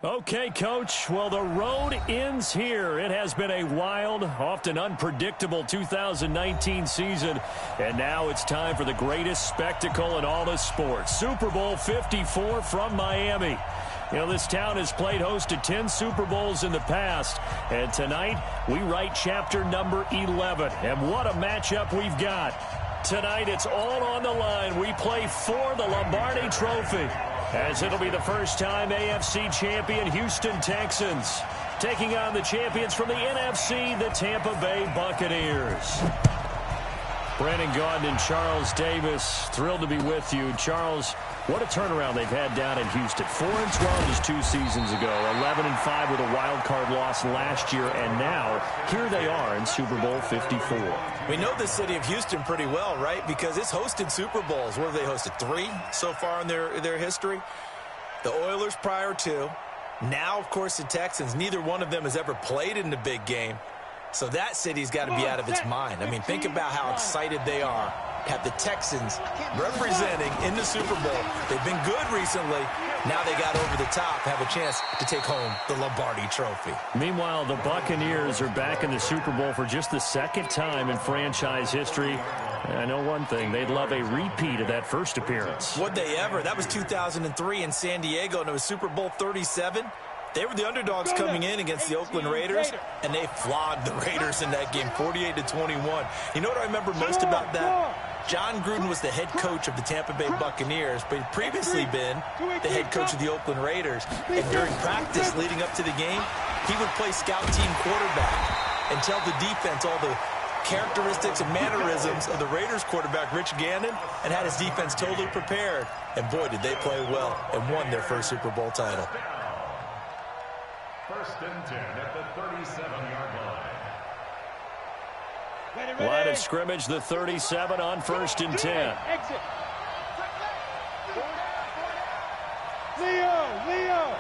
Okay, Coach. Well, the road ends here. It has been a wild, often unpredictable 2019 season. And now it's time for the greatest spectacle in all of sports. Super Bowl 54 from Miami. You know, this town has played host to 10 Super Bowls in the past. And tonight, we write chapter number 11. And what a matchup we've got. Tonight, it's all on the line. We play for the Lombardi Trophy, as it'll be the first time AFC champion Houston Texans taking on the champions from the NFC, the Tampa Bay Buccaneers. Brandon Gaudin and Charles Davis, thrilled to be with you. Charles, what a turnaround they've had down in Houston. 4-12 just 2 seasons ago, 11-5 with a wild card loss last year, and now here they are in Super Bowl 54. We know the city of Houston pretty well, right? Because it's hosted Super Bowls. What have they hosted? 3 so far in their history? The Oilers prior to. Now, of course, the Texans. Neither one of them has ever played in the big game. So that city's got to be out of its mind. I mean, think about how excited they are to have the Texans representing in the Super Bowl. They've been good recently. Now they got over the top, have a chance to take home the Lombardi Trophy. Meanwhile, the Buccaneers are back in the Super Bowl for just the 2nd time in franchise history. I know one thing. They'd love a repeat of that first appearance. Would they ever? That was 2003 in San Diego, and it was Super Bowl 37. They were the underdogs coming in against the Oakland Raiders, and they flogged the Raiders in that game, 48-21. You know what I remember most about that? John Gruden was the head coach of the Tampa Bay Buccaneers, but he'd previously been the head coach of the Oakland Raiders. And during practice leading up to the game, he would play scout team quarterback and tell the defense all the characteristics and mannerisms of the Raiders quarterback, Rich Gannon, and had his defense totally prepared. And boy, did they play well and won their first Super Bowl title. 1st and 10 at the 37-yard line. Line of scrimmage, the 37 on 1st and 10. Exit. Leo.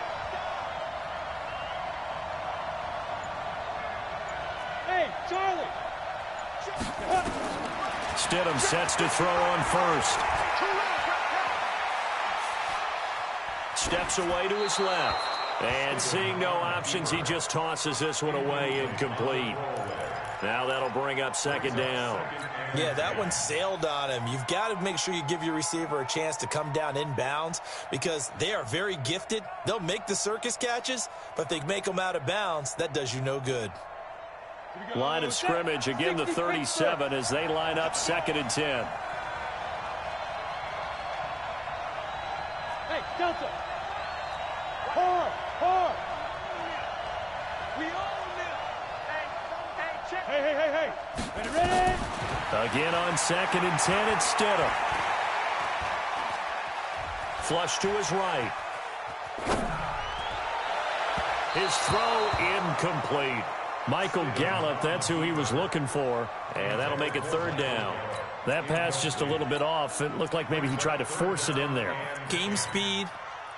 Hey, Charlie. Stidham sets to throw on 1st. Steps away to his left. And seeing no options, he just tosses this one away, incomplete. Now that'll bring up 2nd down. Yeah, that one sailed on him. You've got to make sure you give your receiver a chance to come down inbounds because they are very gifted. They'll make the circus catches, but if they make them out of bounds, that does you no good. Line of scrimmage, again the 37 as they line up 2nd and 10. Hey, Delta. Hard. We own this. Hey. Ready? Again on 2nd and 10, it's Stidham. Flush to his right. His throw incomplete. Michael Gallup, that's who he was looking for. And that'll make it 3rd down. That pass just a little bit off. It looked like maybe he tried to force it in there. Game speed,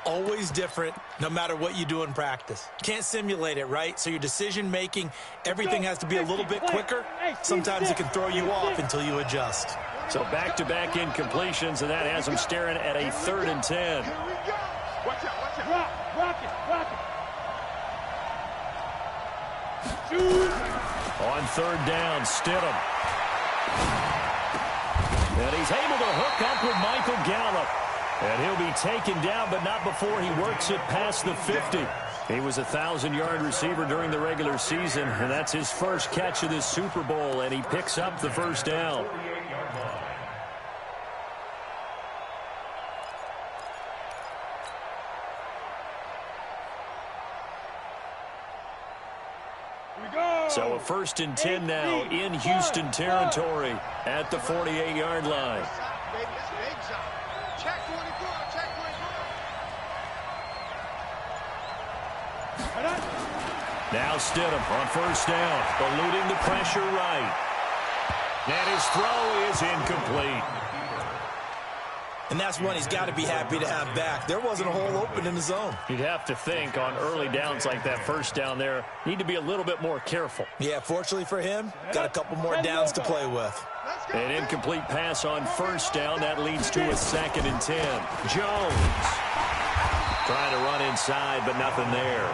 always different, no matter what you do in practice. Can't simulate it, right? So your decision-making, everything has to be a little bit quicker. Sometimes it can throw you off until you adjust. So back-to-back incompletions, and that has him staring at a 3rd and 10. Watch out. Rock it. On 3rd down, Stidham. And he's able to hook up with Michael Gallup. And he'll be taken down, but not before he works it past the 50. He was a 1,000-yard receiver during the regular season, and that's his first catch of this Super Bowl, and he picks up the 1st down. So a 1st and 10 now in Houston territory at the 48-yard line. Now Stidham on 1st down, eluding the pressure right. And his throw is incomplete. And that's one he's got to be happy to have back. There wasn't a hole open in the zone. You'd have to think on early downs like that first down there, need to be a little bit more careful. Yeah, fortunately for him, got a couple more downs to play with. An incomplete pass on first down. That leads to a 2nd and 10. Jones trying to run inside, but nothing there.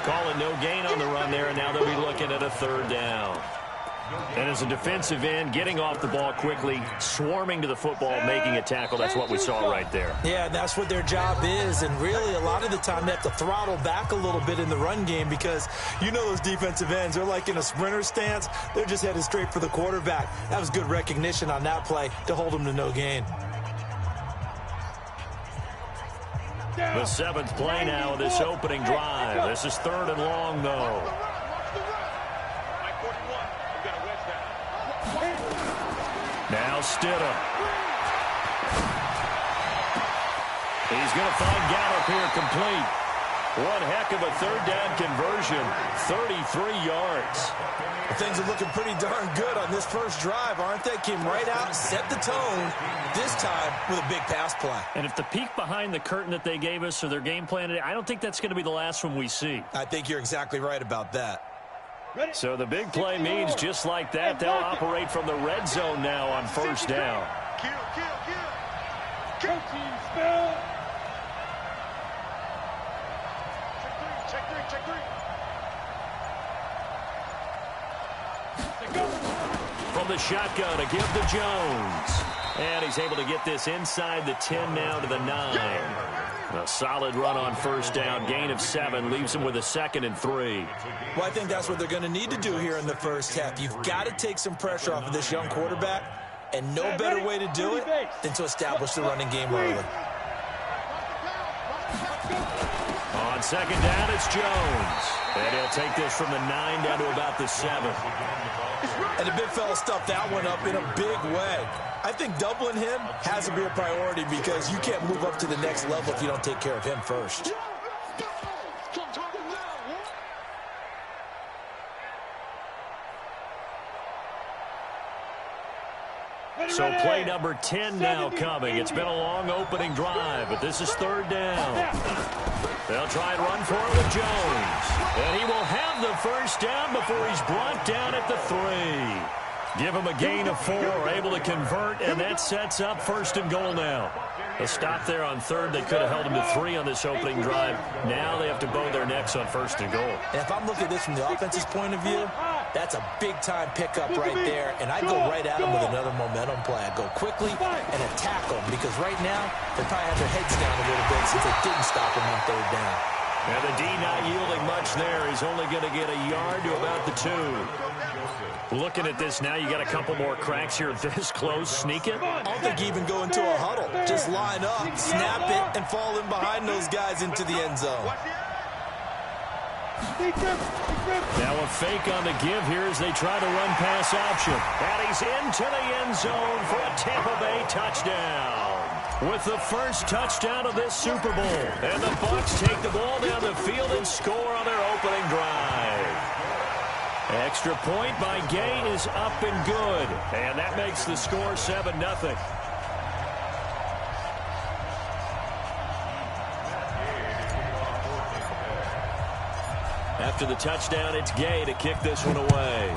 Calling no gain on the run there, and now they'll be looking at a 3rd down. And as a defensive end, getting off the ball quickly, swarming to the football, making a tackle, that's what we saw right there. Yeah, and that's what their job is. And really, a lot of the time, they have to throttle back a little bit in the run game because you know those defensive ends, they're like in a sprinter stance. They're just headed straight for the quarterback. That was good recognition on that play to hold them to no gain. The 7th play now of this opening drive. This is 3rd and long, though. Now Stidham. He's going to find Gallup here complete. One heck of a 3rd down conversion. 33 yards. Things are looking pretty darn good on this first drive, aren't they? Came right out and set the tone, this time with a big pass play. And if the peek behind the curtain that they gave us or their game plan today, I don't think that's going to be the last one we see. I think you're exactly right about that. So the big play means just like that, they'll operate from the red zone now on first down. Team spell. Check three. From the shotgun to give to Jones. And he's able to get this inside the 10 now to the 9. A solid run on first down. Gain of 7 leaves him with a 2nd and 3. Well, I think that's what they're going to need to do here in the first half. You've got to take some pressure off of this young quarterback, and no better way to do it than to establish the running game early. On 2nd down, it's Jones. And he'll take this from the 9 down to about the 7. And the big fella stuffed that one up in a big way. I think doubling him has to be a priority because you can't move up to the next level if you don't take care of him first. So play number 10 now coming. It's been a long opening drive, but this is 3rd down. They'll try and run for it with Jones. And he will have the first down before he's brought down at the 3. Give him a gain of 4, able to convert, and that sets up 1st and goal now. A stop there on 3rd. They could have held him to 3 on this opening drive. Now they have to bow their necks on 1st and goal. And if I'm looking at this from the offense's point of view, that's a big-time pickup right there, and I go right at him with another momentum play. I go quickly and attack them because right now they probably have their heads down a little bit since they didn't stop him on 3rd down. And the D not yielding much there. He's only going to get a yard to about the 2. Looking at this now, you got a couple more cracks here this close. Sneak it. I don't think you even go into a huddle. Just line up, snap it, and fall in behind those guys into the end zone. Now a fake on the give here as they try to run pass option. And he's into the end zone for a Tampa Bay touchdown. With the first touchdown of this Super Bowl. And the Bucs take the ball down the field and score on their opening drive. Extra point by Gay is up and good. And that makes the score 7-0. After the touchdown, it's Gay to kick this one away.